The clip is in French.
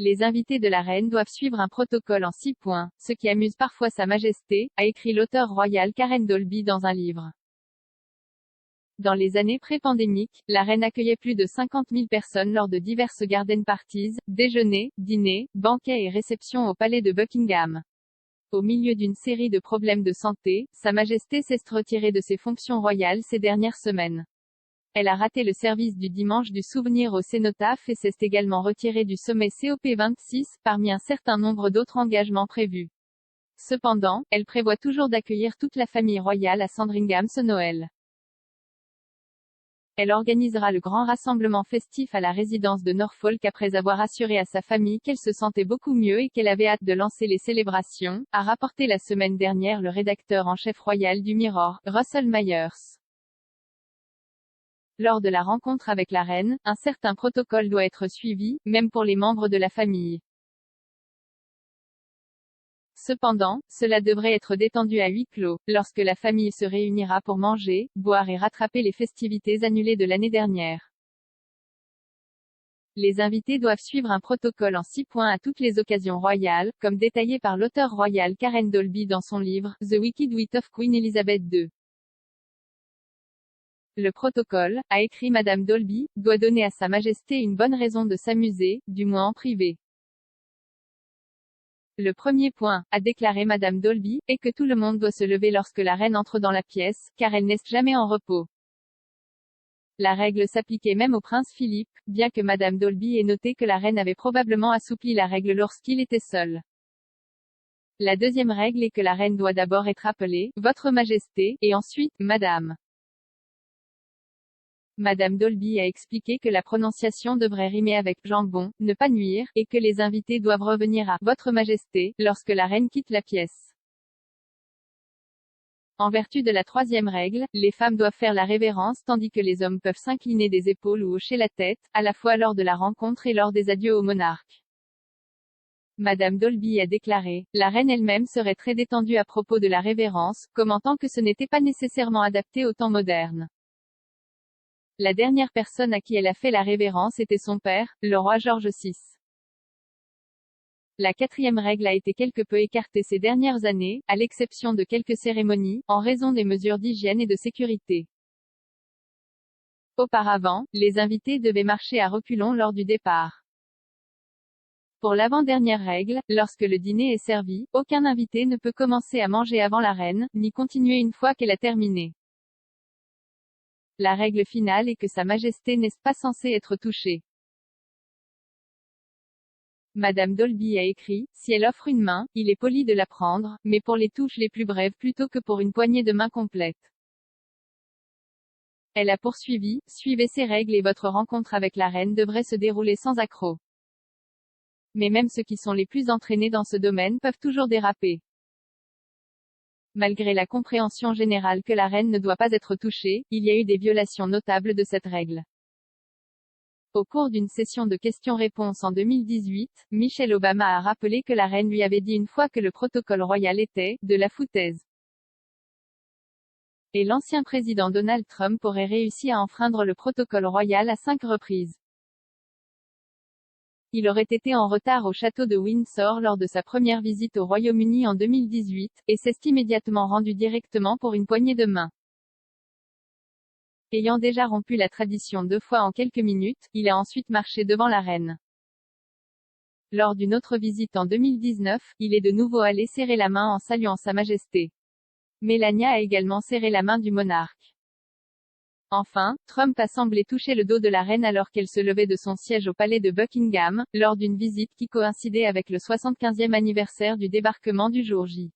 Les invités de la reine doivent suivre un protocole en 6 points, ce qui amuse parfois Sa Majesté, a écrit l'auteur royal Karen Dolby dans un livre. Dans les années pré-pandémiques, la reine accueillait plus de 50 000 personnes lors de diverses garden parties, déjeuners, dîners, banquets et réceptions au palais de Buckingham. Au milieu d'une série de problèmes de santé, Sa Majesté s'est retirée de ses fonctions royales ces dernières semaines. Elle a raté le service du dimanche du souvenir au cénotaphe et s'est également retirée du sommet COP26, parmi un certain nombre d'autres engagements prévus. Cependant, elle prévoit toujours d'accueillir toute la famille royale à Sandringham ce Noël. Elle organisera le grand rassemblement festif à la résidence de Norfolk après avoir assuré à sa famille qu'elle se sentait beaucoup mieux et qu'elle avait hâte de lancer les célébrations, a rapporté la semaine dernière le rédacteur en chef royal du Mirror, Russell Myers. Lors de la rencontre avec la reine, un certain protocole doit être suivi, même pour les membres de la famille. Cependant, cela devrait être détendu à huis clos, lorsque la famille se réunira pour manger, boire et rattraper les festivités annulées de l'année dernière. Les invités doivent suivre un protocole en 6 points à toutes les occasions royales, comme détaillé par l'auteur royal Karen Dolby dans son livre, The Wicked Wit of Queen Elizabeth II. Le protocole, a écrit Madame Dolby, doit donner à Sa Majesté une bonne raison de s'amuser, du moins en privé. Le premier point, a déclaré Madame Dolby, est que tout le monde doit se lever lorsque la reine entre dans la pièce, car elle n'est jamais en repos. La règle s'appliquait même au prince Philippe, bien que Madame Dolby ait noté que la reine avait probablement assoupli la règle lorsqu'il était seul. La deuxième règle est que la reine doit d'abord être appelée « Votre Majesté » et ensuite « Madame ». Madame Dolby a expliqué que la prononciation devrait rimer avec « jambon », ne pas nuire, et que les invités doivent revenir à « Votre Majesté » lorsque la reine quitte la pièce. En vertu de la troisième règle, les femmes doivent faire la révérence tandis que les hommes peuvent s'incliner des épaules ou hocher la tête, à la fois lors de la rencontre et lors des adieux au monarque. Madame Dolby a déclaré, la reine elle-même serait très détendue à propos de la révérence, commentant que ce n'était pas nécessairement adapté au temps moderne. La dernière personne à qui elle a fait la révérence était son père, le roi George VI. La quatrième règle a été quelque peu écartée ces dernières années, à l'exception de quelques cérémonies, en raison des mesures d'hygiène et de sécurité. Auparavant, les invités devaient marcher à reculons lors du départ. Pour l'avant-dernière règle, lorsque le dîner est servi, aucun invité ne peut commencer à manger avant la reine, ni continuer une fois qu'elle a terminé. La règle finale est que Sa Majesté n'est pas censée être touchée. Madame Dolby a écrit, si elle offre une main, il est poli de la prendre, mais pour les touches les plus brèves plutôt que pour une poignée de main complète. Elle a poursuivi, suivez ces règles et votre rencontre avec la reine devrait se dérouler sans accroc. Mais même ceux qui sont les plus entraînés dans ce domaine peuvent toujours déraper. Malgré la compréhension générale que la reine ne doit pas être touchée, il y a eu des violations notables de cette règle. Au cours d'une session de questions-réponses en 2018, Michelle Obama a rappelé que la reine lui avait dit une fois que le protocole royal était « de la foutaise ». Et l'ancien président Donald Trump aurait réussi à enfreindre le protocole royal à 5 reprises. Il aurait été en retard au château de Windsor lors de sa première visite au Royaume-Uni en 2018, et s'est immédiatement rendu directement pour une poignée de main. Ayant déjà rompu la tradition 2 fois en quelques minutes, il a ensuite marché devant la reine. Lors d'une autre visite en 2019, il est de nouveau allé serrer la main en saluant Sa Majesté. Melania a également serré la main du monarque. Enfin, Trump a semblé toucher le dos de la reine alors qu'elle se levait de son siège au palais de Buckingham, lors d'une visite qui coïncidait avec le 75e anniversaire du débarquement du jour J.